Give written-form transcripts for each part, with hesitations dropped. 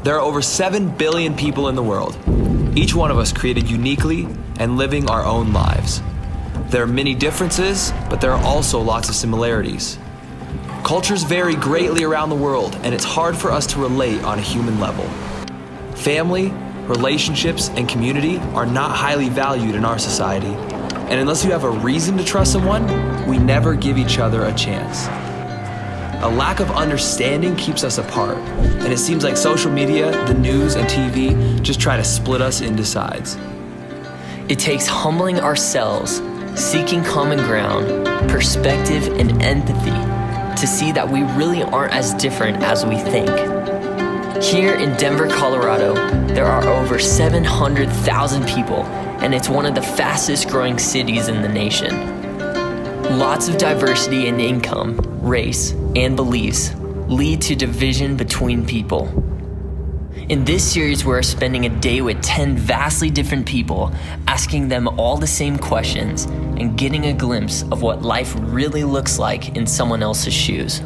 There are over 7 billion people in the world, each one of us created uniquely and living our own lives. There are many differences, but there are also lots of similarities. Cultures vary greatly around the world, and it's hard for us to relate on a human level. Family, relationships, and community are not highly valued in our society, and unless you have a reason to trust someone, we never give each other a chance. A lack of understanding keeps us apart, and it seems like social media, the news, and TV just try to split us into sides. It takes humbling ourselves, seeking common ground, perspective, and empathy to see that we really aren't as different as we think. Here in Denver, Colorado, there are over 700,000 people, and it's one of the fastest growing cities in the nation. Lots of diversity in income, race, and beliefs lead to division between people. In this series, we're spending a day with 10 vastly different people, asking them all the same questions and getting a glimpse of what life really looks like in someone else's shoes.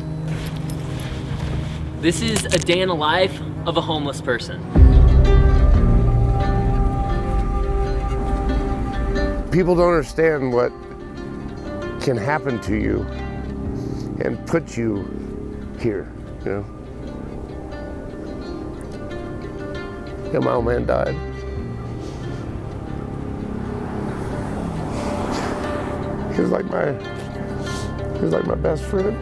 This is a day in the life of a homeless person. People don't understand what can happen to you and put you here, you know. Yeah, my old man died. He was like my best friend.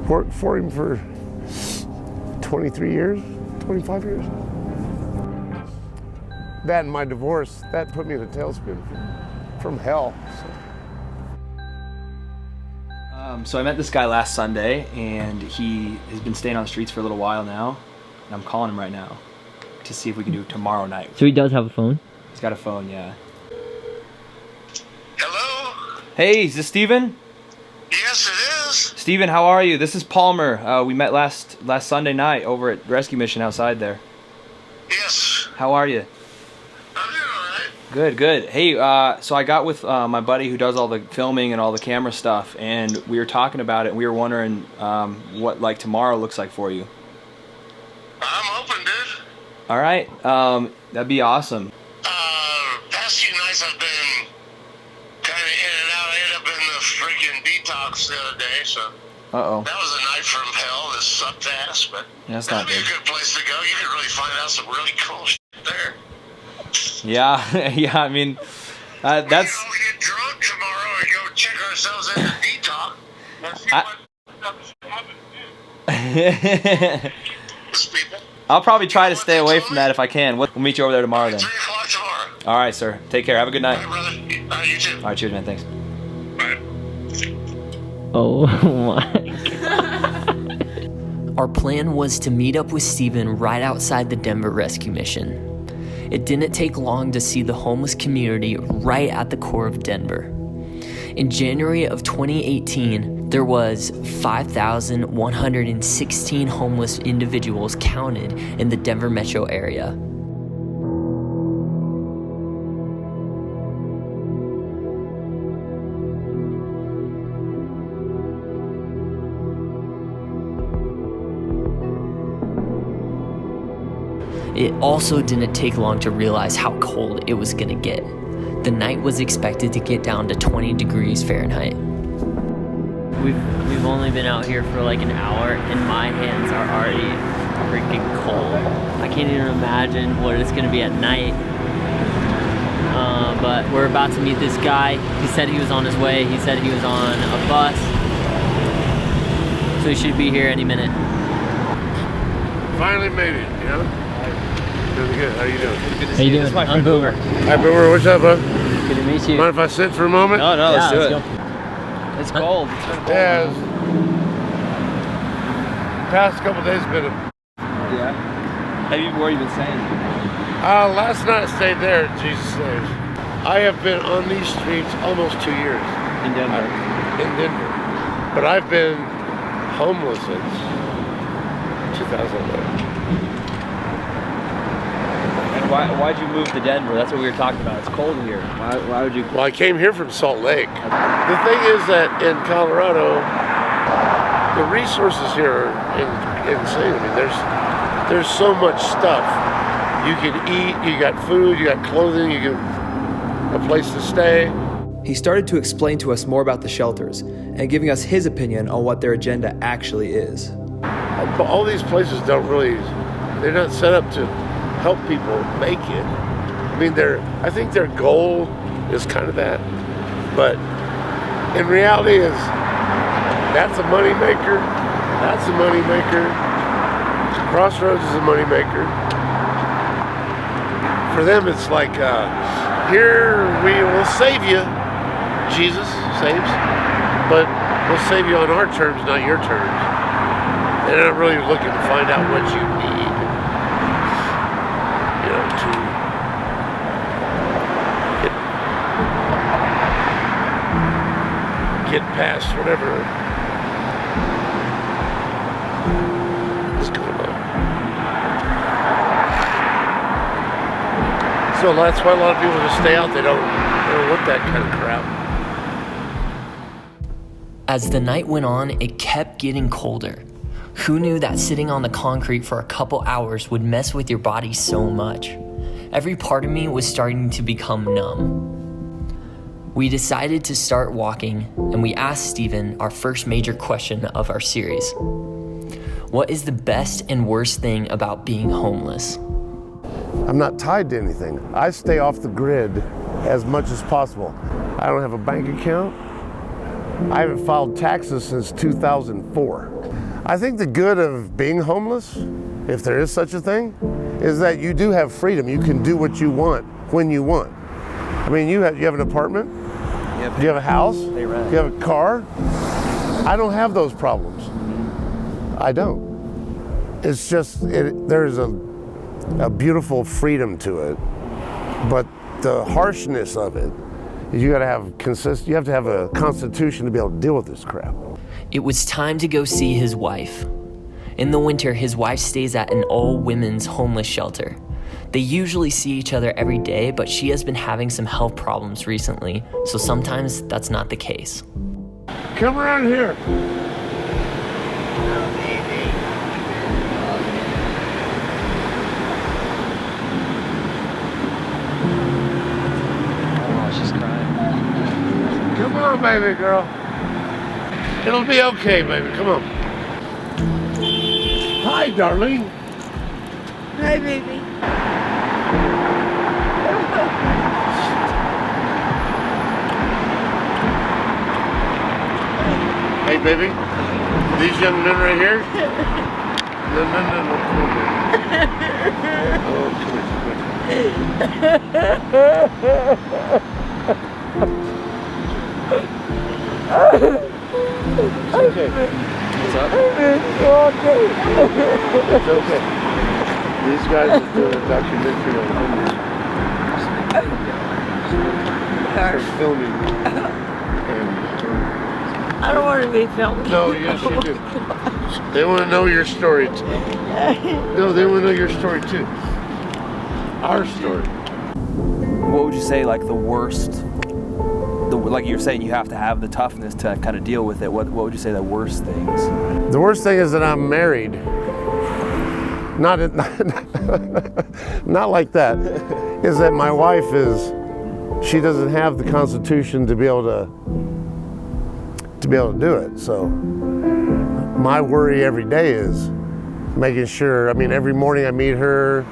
Worked for him for 23 years, 25 years. That and my divorce, that put me in a tailspin from hell. So I met this guy last Sunday, and he has been staying on the streets for a little while now, and I'm calling him right now to see if we can do it tomorrow night. So he does have a phone? He's got a phone, yeah. Hello? Hey, is this Steven? Yes, it is. Steven, how are you? This is Palmer. We met last Sunday night over at Rescue Mission outside there. Yes. How are you? I'm doing all right. Good, good. Hey, so I got with my buddy who does all the filming and all the camera stuff, and we were talking about it, and we were wondering what like tomorrow looks like for you. I'm open, dude. All right, that'd be awesome. Past few nights I've been kind of in and out. I ended up in the freaking detox the other day, so Uh-oh. that was a night from hell. This sucked ass, but Yeah, that's not that'd be good. a good place to go. You could really find out some really cool shit there. Yeah, yeah, I mean, that's... We get drunk tomorrow and go check ourselves into detox and see what stuff happens. People. I'll probably try to stay away from that if I can. We'll meet you over there tomorrow then. 3 o'clock tomorrow. All right, sir. Take care. Have a good All night. right, brother. You too. All right, cheers, man. Thanks. Bye. Oh my. Our plan was to meet up with Steven right outside the Denver Rescue Mission. It didn't take long to see the homeless community right at the core of Denver. In January of 2018, there was 5,116 homeless individuals counted in the Denver metro area. It also didn't take long to realize how cold it was gonna get. The night was expected to get down to 20 degrees Fahrenheit. We've only been out here for like an hour, and my hands are already freaking cold. I can't even imagine what it's gonna be at night. But we're about to meet this guy. He said he was on his way. He said he was on a bus, so he should be here any minute. Finally made it, you know? Doing good. How you doing? How you doing? I'm Boomer. Hi, Boomer. What's up, bud? Good to meet you. Mind if I sit for a moment? No, let's do it. Go. It's cold. It's been cold. Yeah. Past couple days been. Yeah. Where have you been staying? Last night I stayed there at Jesus Saves. I have been on these streets almost 2 years. In Denver. In Denver. But I've been homeless since 2011. Why'd you move to Denver? That's what we were talking about. It's cold here. Why would you? Well, I came here from Salt Lake. The thing is that in Colorado, the resources here are insane. I mean, there's so much stuff. You can eat, you got food, you got clothing, you got a place to stay. He started to explain to us more about the shelters and giving us his opinion on what their agenda actually is. But all these places they're not set up to help people make it. I mean, I think their goal is kind of that. But in reality is, that's a money maker, that's a money maker, Crossroads is a money maker. For them, it's like, here we will save you. Jesus saves, but we'll save you on our terms, not your terms. They're not really looking to find out what you need, to get past whatever is going on. So that's why a lot of people just stay out. They don't want that kind of crap. As the night went on, it kept getting colder. Who knew that sitting on the concrete for a couple hours would mess with your body so much? Every part of me was starting to become numb. We decided to start walking, and we asked Steven our first major question of our series. What is the best and worst thing about being homeless? I'm not tied to anything. I stay off the grid as much as possible. I don't have a bank account. I haven't filed taxes since 2004. I think the good of being homeless, if there is such a thing, is that you do have freedom. You can do what you want when you want. I mean, you have an apartment, you have a house, you have a car. I don't have those problems. I don't. It's just, there's a beautiful freedom to it, but the harshness of it, you have to have a constitution to be able to deal with this crap. It was time to go see his wife. In the winter, his wife stays at an all-women's homeless shelter. They usually see each other every day, but she has been having some health problems recently, so sometimes that's not the case. Come around here. Come on, baby girl. It'll be okay, baby. Come on. Hi, darling. Hi, baby. Hey, baby. These young men right here? No. Come on, baby. Oh, it's okay. What's up? It's okay. These guys are doing a documentary on homeless. They're filming. I don't want to be filmed. No, yes you do. They want to know your story too. No, they want to know your story too. Our story. What would you say, like, the worst, like you're saying, you have to have the toughness to kind of deal with it. What would you say the worst things? The worst thing is that I'm married. Not like that. Is that my wife she doesn't have the constitution to be able to do it. So my worry every day is making sure. I mean, every morning I meet her.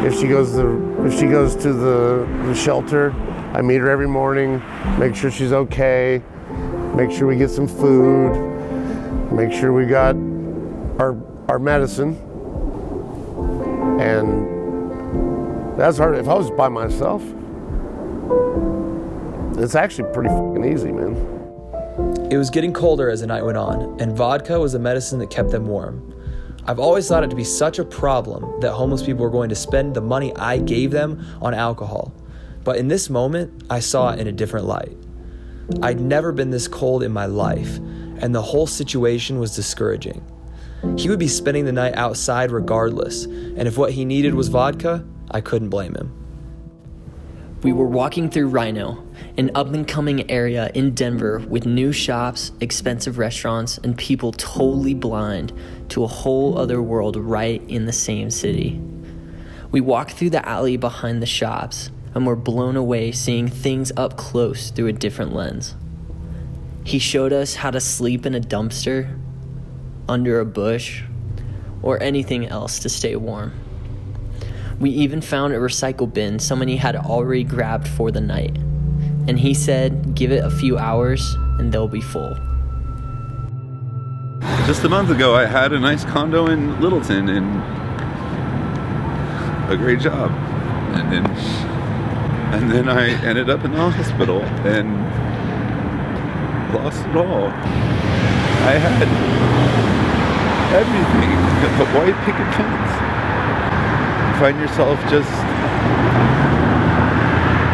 If she goes to the shelter, I meet her every morning. Make sure she's okay. Make sure we get some food. Make sure we got our medicine. And that's hard. If I was by myself, it's actually pretty fucking easy, man. It was getting colder as the night went on, and vodka was the medicine that kept them warm. I've always thought it to be such a problem that homeless people were going to spend the money I gave them on alcohol. But in this moment, I saw it in a different light. I'd never been this cold in my life, and the whole situation was discouraging. He would be spending the night outside regardless, and if what he needed was vodka, I couldn't blame him. We were walking through Rhino, an up-and-coming area in Denver with new shops, expensive restaurants, and people totally blind to a whole other world right in the same city. We walked through the alley behind the shops and were blown away seeing things up close through a different lens. He showed us how to sleep in a dumpster, under a bush, or anything else to stay warm. We even found a recycle bin somebody had already grabbed for the night. And he said, give it a few hours and they'll be full. Just a month ago, I had a nice condo in Littleton and a great job. And then I ended up in the hospital and lost it all. I had everything, a white picket fence. You find yourself just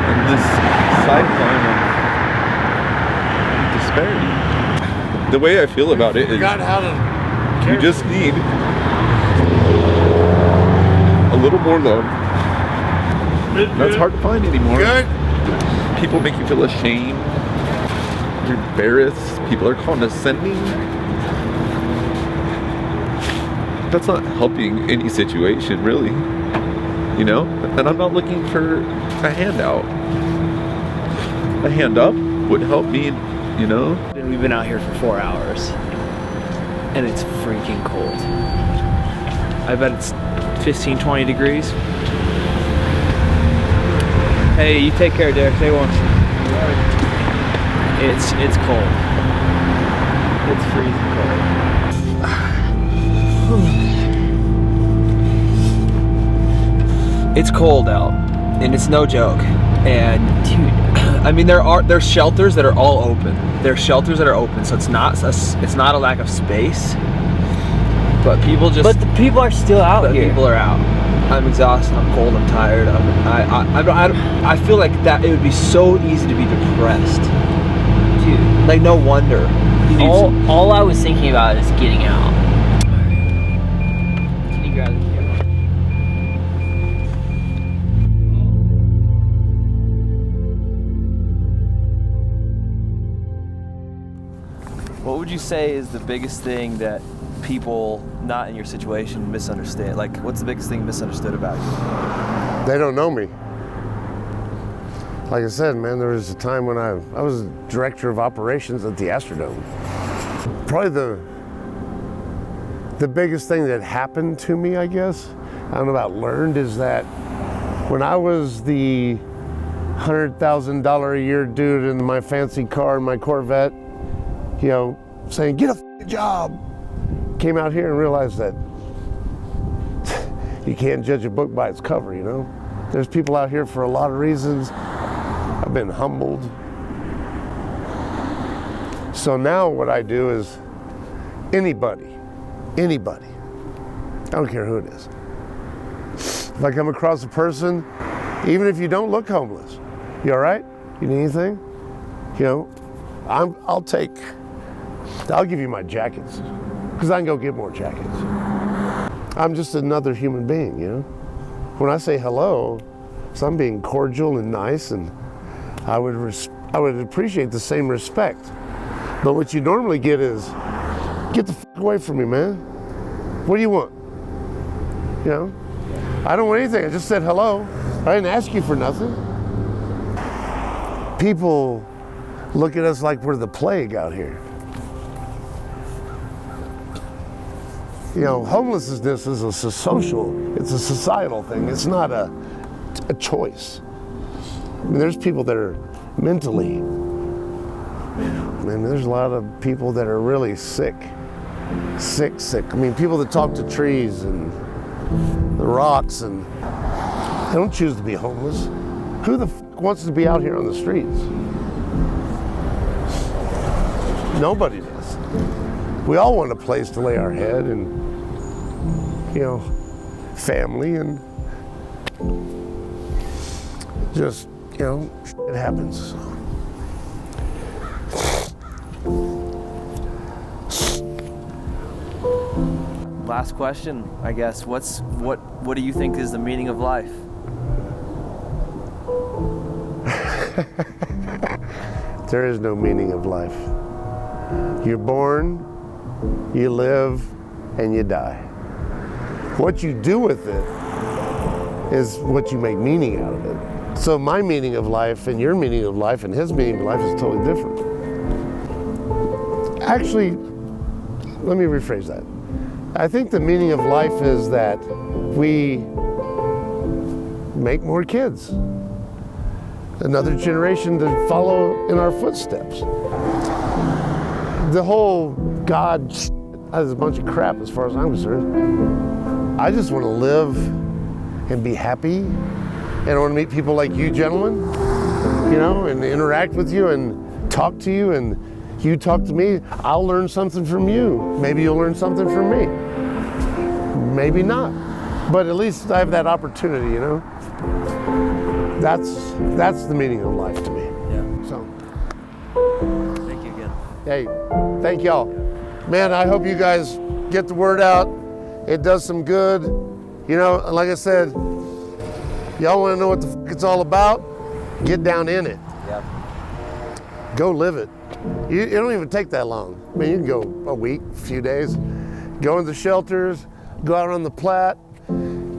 in this cyclone of disparity. The way I feel about it is you just need a little more love. That's hard to find anymore. Good. People make you feel ashamed. You're embarrassed. People are condescending. That's not helping any situation, really. You know? And I'm not looking for a handout. A hand up would help me, you know? We've been out here for 4 hours and it's freaking cold. I bet it's 15, 20 degrees. Hey, you take care, Derek. Stay warm. It's cold. It's freezing cold. It's cold out, and it's no joke. And dude, I mean, there's shelters that are all open. There's shelters that are open, so it's not a lack of space. But people just. But the people are still out here. People are out. I'm exhausted. I'm cold. I'm tired. I feel like that it would be so easy to be depressed. Dude, like no wonder. all I was thinking about is getting out. Can you grab the camera? What would you say is the biggest thing that people not in your situation misunderstand? Like, what's the biggest thing misunderstood about you? They don't know me. Like I said, man, there was a time when I was director of operations at the Astrodome. Probably the biggest thing that happened to me, I guess, I don't know about learned, is that when I was the $100,000 a year dude in my fancy car in my Corvette, you know, saying, get a job, came out here and realized that you can't judge a book by its cover, you know? There's people out here for a lot of reasons. I've been humbled. So now what I do is anybody, I don't care who it is. If I come across a person, even if you don't look homeless, you all right? You need anything? You know, I'll give you my jackets, because I can go get more jackets. I'm just another human being, you know? When I say hello, so I'm being cordial and nice, and I would appreciate the same respect. But what you normally get is, get the fuck away from me, man. What do you want? You know? I don't want anything, I just said hello. I didn't ask you for nothing. People look at us like we're the plague out here. You know, homelessness is a social, it's a societal thing. It's not a choice. I mean, there's people that are mentally, I mean, there's a lot of people that are really sick. I mean, people that talk to trees and the rocks, and they don't choose to be homeless. Who the f wants to be out here on the streets? Nobody does. We all want a place to lay our head and, you know, family, and just, you know, it happens. Last question, I guess. What do you think is the meaning of life? There is no meaning of life. You're born, you live, and you die. What you do with it is what you make meaning out of it. So my meaning of life and your meaning of life and his meaning of life is totally different. Actually, let me rephrase that. I think the meaning of life is that we make more kids. Another generation to follow in our footsteps. The whole God is a bunch of crap as far as I'm concerned. I just want to live and be happy, and I want to meet people like you gentlemen, you know, and interact with you and talk to you, and you talk to me. I'll learn something from you. Maybe you'll learn something from me. Maybe not, but at least I have that opportunity, you know. That's the meaning of life to me. Yeah. So. Thank you again. Hey, thank y'all. Man, I hope you guys get the word out. It does some good. You know, like I said, y'all want to know what the fuck it's all about? Get down in it. Yeah. Go live it. It don't even take that long. I mean, you can go a week, a few days. Go in the shelters, go out on the Platte,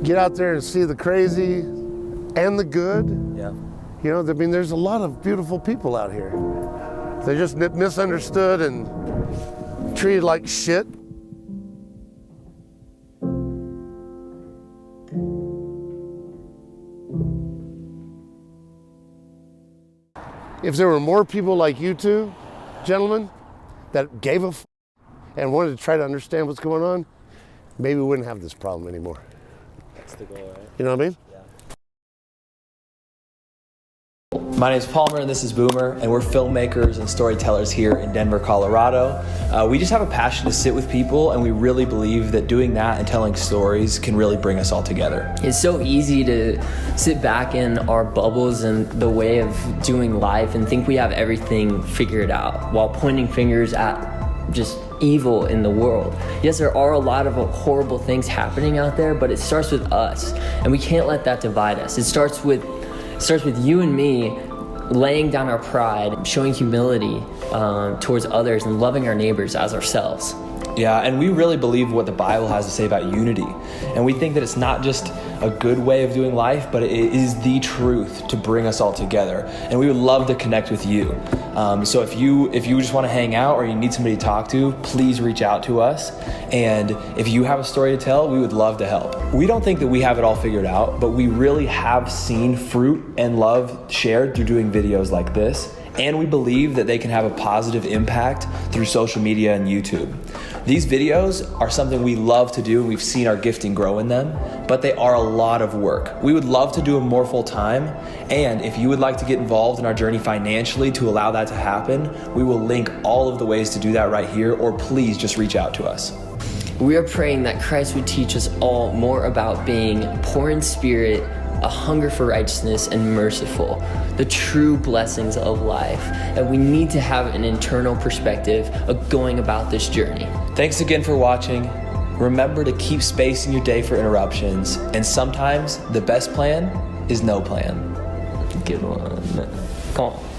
get out there and see the crazy and the good. Yeah. You know, I mean, there's a lot of beautiful people out here. They're just misunderstood and treated like shit. If there were more people like you two, gentlemen, that gave a f and wanted to try to understand what's going on, maybe we wouldn't have this problem anymore. That's the goal, right? You know what I mean? My name is Palmer and this is Boomer, and we're filmmakers and storytellers here in Denver, Colorado. We just have a passion to sit with people, and we really believe that doing that and telling stories can really bring us all together. It's so easy to sit back in our bubbles and the way of doing life and think we have everything figured out while pointing fingers at just evil in the world. Yes, there are a lot of horrible things happening out there, but it starts with us, and we can't let that divide us. It starts with you and me laying down our pride, showing humility towards others, and loving our neighbors as ourselves. Yeah, and we really believe what the Bible has to say about unity. And we think that it's not just a good way of doing life, but it is the truth to bring us all together. And we would love to connect with you. So if you just want to hang out or you need somebody to talk to, please reach out to us. And if you have a story to tell, we would love to help. We don't think that we have it all figured out, but we really have seen fruit and love shared through doing videos like this. And we believe that they can have a positive impact through social media and YouTube. These videos are something we love to do. We've seen our gifting grow in them, but they are a lot of work. We would love to do them more full time. And if you would like to get involved in our journey financially to allow that to happen, we will link all of the ways to do that right here, or please just reach out to us. We are praying that Christ would teach us all more about being poor in spirit, a hunger for righteousness, and merciful, the true blessings of life. And we need to have an internal perspective of going about this journey. Thanks again for watching. Remember to keep space in your day for interruptions, and sometimes the best plan is no plan. Good one. Come on.